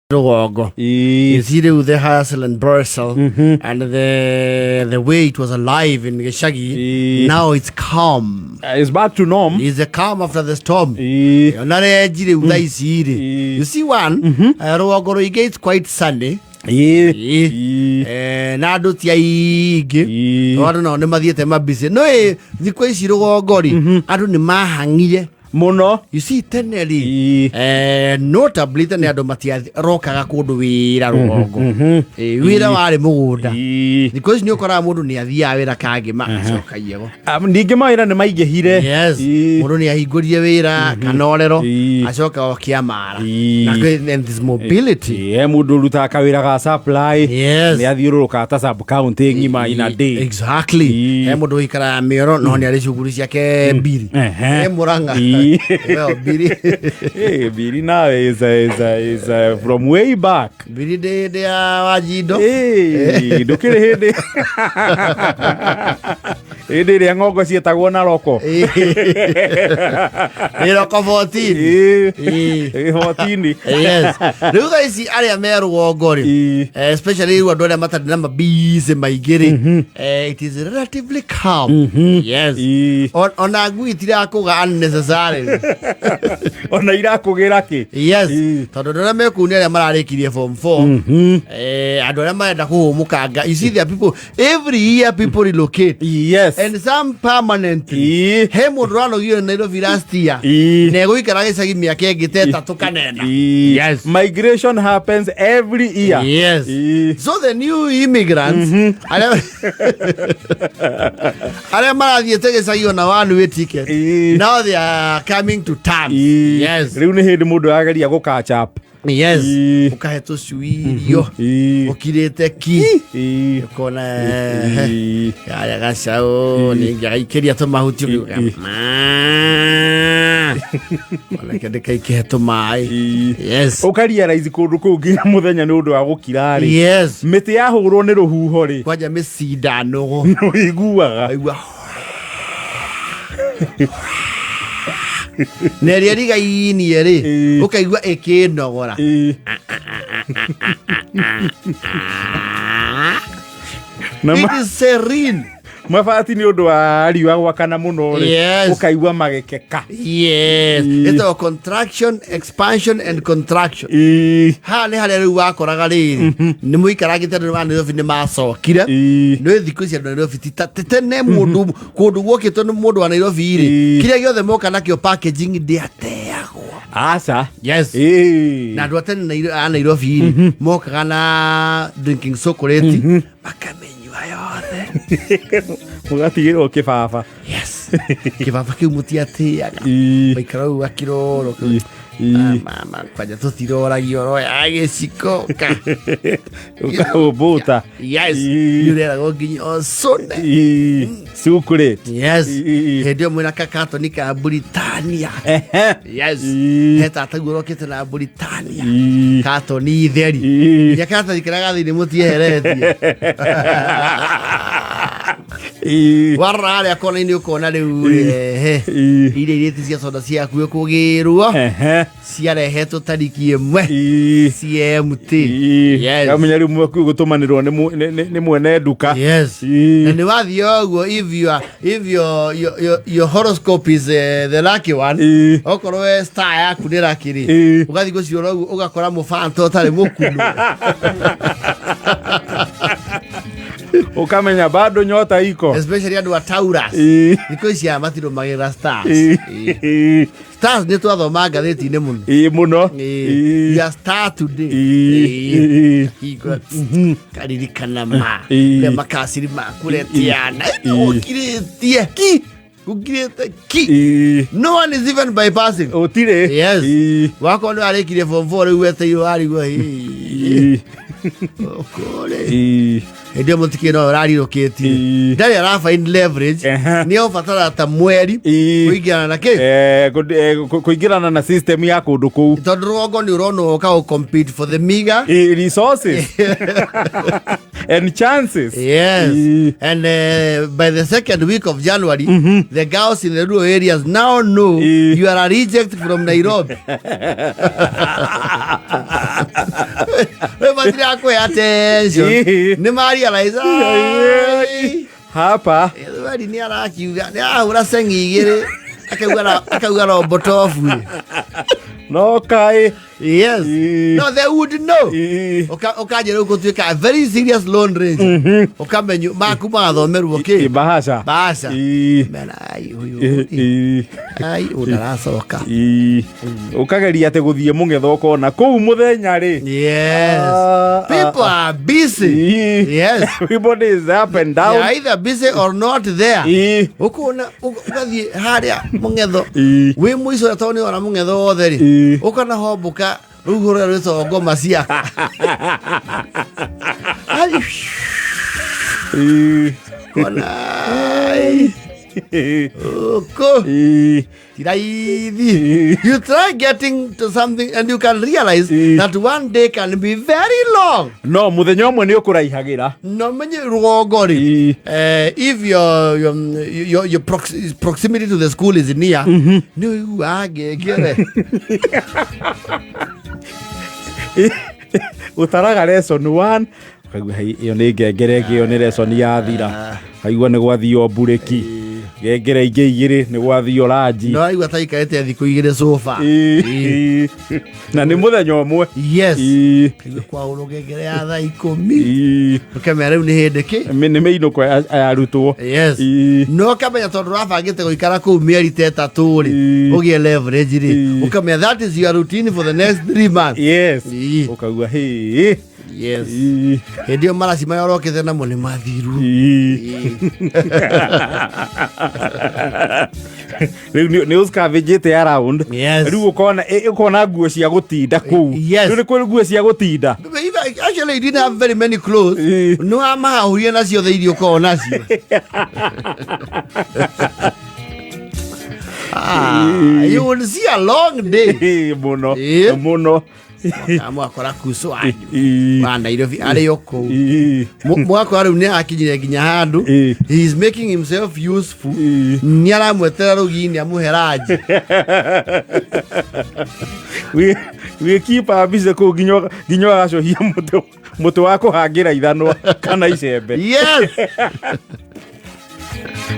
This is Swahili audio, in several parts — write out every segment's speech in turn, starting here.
Rogo. You see the hustle and bustle and the way it was alive in Gicagi. Now it's calm. It's back to norm. It's a calm after the storm. You see one, Rogo it's quite sunny. Nadu tiaigi. I don't know, the Madiate Mabisi. No, the question Rogo. I don't know, Mahangile. Mono, you see, tenderly, notably, the Nadomatia roka could we rogo. We don't are mood because no Coramudu near the Avera Kagima. Nigama and the Maige here. Yes, Morunia, he good Yavera, Canolero, Asoka or Kiamara. And this mobility. Emuduluta Kavira supply. Yes, the Adirocata sub counting in a day. Exactly. Emuduikara Miro, no near Sugurisake Biri. Moranga. Well, Biri. Hey, Biri now is from way back. Biri de Wajido. Hey, look at it. He did a go see Tagona Loco. Loco 14. 14. Yes. Do guys see area mero gori? Especially what do matter the number bees in my getting. It is relatively calm. Yes. On a good unnecessary. On a Irako Geraki. Yes. Todorame Kunera Maraki from 4. I don't remember the whole Mukaga. You see, there are people every year people relocate. Yes. And some permanently. Hemo Rano you in Nairobi last year. Nego Karasa give me a cake to Canada. Yes. Migration happens every year. Yes. So the new immigrants. I remember you take a one-way ticket. Now they are coming to terms. Yes. Rune head mudo agari ya go catch up. Yes. Ukaheto suiyo. Okirete ki. Kona ya gasao ni ya ikeria to mahuti. Wala kade kai keto mai. Yes. Okaria raizi kundu kungira muthenya ni undu wa gukirari. Yes. Miti yahurwo ni ruhuho ri. Kwaja mesidano. No iguaga. Neria riga ini ere ukaigua ekinogora it is serene mafati ni undu wa riwa gwakana muno ri ukaigua magekeka. Yes. It's a contraction, expansion and contraction. Hale riu wakoraga riri ni muikaragite ni Nairobi ni macokire no thiku cia Nairobi tene mundu kundu gwokitwo ni mundu wa Nairobi ri kiria giothe moka nakio packaging ndiateagwo. Asa. Yes. Na andu atene Nairobi ri mokaga na drinking chocolate makamenywa yothe mugatigirwo kibaba. Yes. Kibaba kiu mutiateaga maikara u akiroro mama kwaja tutiroragio ro agicikoka ukabuta. Yes. Yurera go nginyo sonde sukure. Yes. Hedio mwina kakato nika Britania. Yes. Heta taguro kete na Britania. Kato ni theri ya kata dikiraga thini mutieheretie warare akona ini ukona riu ire cia soda cia kuwe kugirwo ciarehetwo tariki imwe CMT. Yes. Kamenya riu mwe gutumanirwo ni mwene duka. Yes. And wathi oguo if your horoscope is the lucky one okorwo star yaku ni lucky ri ugathi guciora oguo ugakora mufanto tari mukunu ukamenya bado nyota iko, especially andu wa Taurus iko cia matiro magira stars. Stars ni twathoma ngatheti-ini muno muno ya star today iko karirikana ma le makasiri makuretiana ukiretie ki ugirete ki no one is even bypassing otire. Yes. Wako ndo arekire form 4 riu eteiro ari go okole ndio mutiki no rarirukiti ndari ara find leverage ni ofatara ta mweri kuingirana na ki kuingirana na system ya kundu ku tondu rogo ni urono ka compete for the meager resources and chances. Yes. And by the second week of January, the girls in the rural areas now know you are a reject from Nairobi. But they attention. Ni realize hapa. Everybody ni arakiuga. Ura sengigire. Akauga robotofu. No kai. Yes. No, they would know. Okaje gutuika a very serious loan range. Okamenyu maku mathomeru okay. Bahasha. Mena ai udaracoka. Ukageria ate guthie mungetho kona kou muthenya ri. Yes. People are busy. Yes. Everybody is up and down. They are either busy or not there. Ukona ugathie haria mungetho. We muico atoni ora mungetho othe ri. Ukana hombuka Uhura reso ngoma ciaka. Konai. Oko. Tiraithi. You try getting to something and you can realize that one day can be very long. No, muthenya umwe ni ukuraihagira. No menye rugongo ri. If your proximity to the school is near, no you agegere. Utaraga lesson 1 kaigua iyo ni ngengere ngio ni lesson ya thira kaigua ni gwathio bureki ngengere ingi igiri ni gwathio ranji no aigua taikarete thiku igiri sofa na ni muthenya umwe. Yes. Kaigua kwa urugengere ya thaa 10 ukemera riu ni hindiki ni meino kwa ayarutwo. Yes. No kamenya tondu rafangite guikara ku mieri 3 ri ugie leverage ri ukamenya that is your routine for the next 3 months. Yes. Ukaigua he. Yes. Ndio mara cima yorokete na mone mathiru. Ni uskavejete around. Yes. Riu ukona nguo cia gutinda ku. Riu ni kwa nguo cia gutinda. Actually I didn't have very many clothes. No amahurie nacio theirio ko nacio. You will see a long day. Muno. Mwakora kuso anyu wa Nairobi ari yoko mwakora riu ni akinyire nginya handu. He is making himself useful. Ni aramwetera rugini amuheraji. We keep our busy ku ginyo gacohia mutu wa kuhangira ithanwa kana icembe. Yes.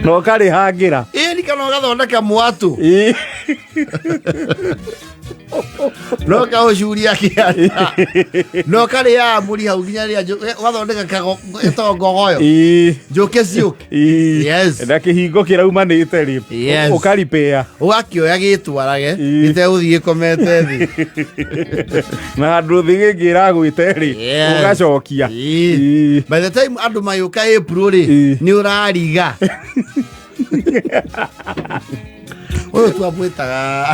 No kari hangira ni kana gathondeka mwatu. No ka ucuria kiata no kari ya muri hau ginya ria wathondeka kago etongogoyo njuke ciuke. Yes. Na kihingo kiraumanite ri ukaripea ugakioya gitwarage gite uthie komete thi na andu thigira gwite ri ugacokia. By the time andu mayuka April ri ni urariga oyo twamwitaga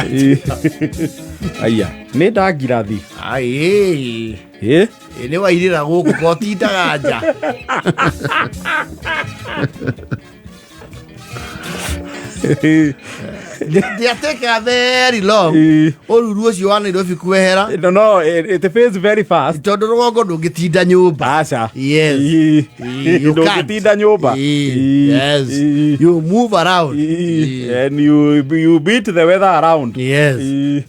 aya ni ndangirathi ni wairira guku ko tindaga nja. They take a very long. Oruru ucio wa Nairobi kwehera. No, it feels very fast. Tondu rugongo ndungitinda nyumba. Acha. Yes. You ndungitinda nyumba. Yes. You move around. And you beat the weather around. Yes.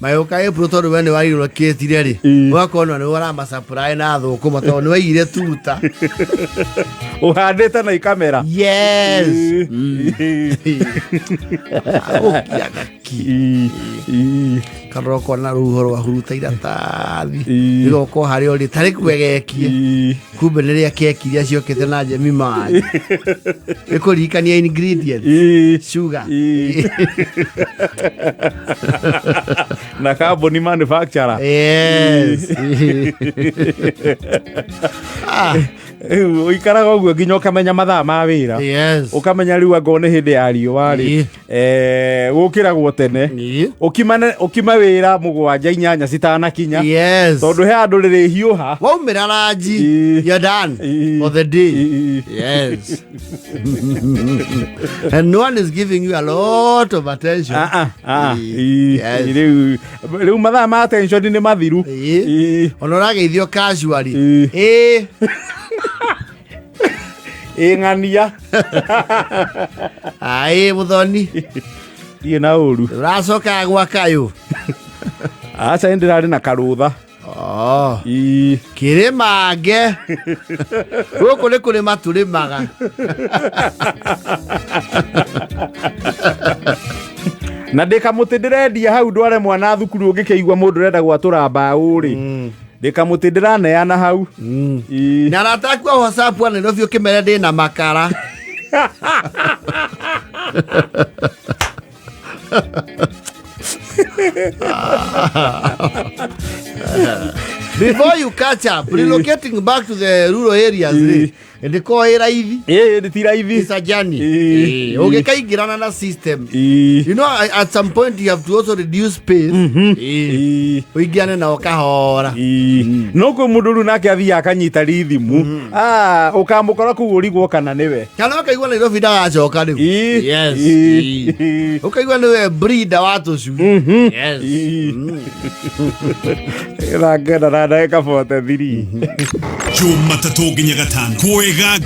Mayoka April tondu we ni wairwo ketire ri. Wakona ni ora ma supply na thukuma tondu ni waire tuta. Uhandite na kamera. Yes. Karoko na ruhoro wa huruta iratathi igoko hari ori tari kwegekie kumbe niria keki iria ciokete na jemi mai ikurikania ingredients sugar na carbon manufacturer. Yes. Uikaraga uguo nginya ukamenya mathaa ma wira. Yes. Ukamenya riu ango ni hindi ya riua ri. Gukiragwo tene. Ukima wira 7-8 citanakinya. Yes. Tondu he andu riri hiuha. Waumira ranji. You're done for the day. Yes. And no one is giving you a lot of attention. Yes. Riu mathaa ma attention ni mathiru. Onorageithio casually. Ng'ania. Ai muthoni. Tie na uru. Racoka gwakayo. Aca ndirari na karutha. Kirimange. Guku ni kurima turimaga. Na ndikamuti ndirendia hau ndware mwana thukuru ngikeigua mundu renda gwatura mbaũ ri. Ndikamuti ndiraneana hau. Na natakwa WhatsApp wa Nairobi ukimere ndi na makara. Before you catch up, relocating back to the rural areas, and ko raithi. Ndi raithi. It's a journey. Ugekaingirana na system. You know, at some point you have to also reduce pace. Uigiane na ukahora. No ko muduru nake athia akanyita rithimu. Ukamukora ku urigwo kana niwe. Kana ukaigwa Nairobi ndagacoka riu. Yes. Ukaigwa niwe breeder wa tucu. Yes. Rangena na ndagika 43. Jumatatu nginya gatano kwega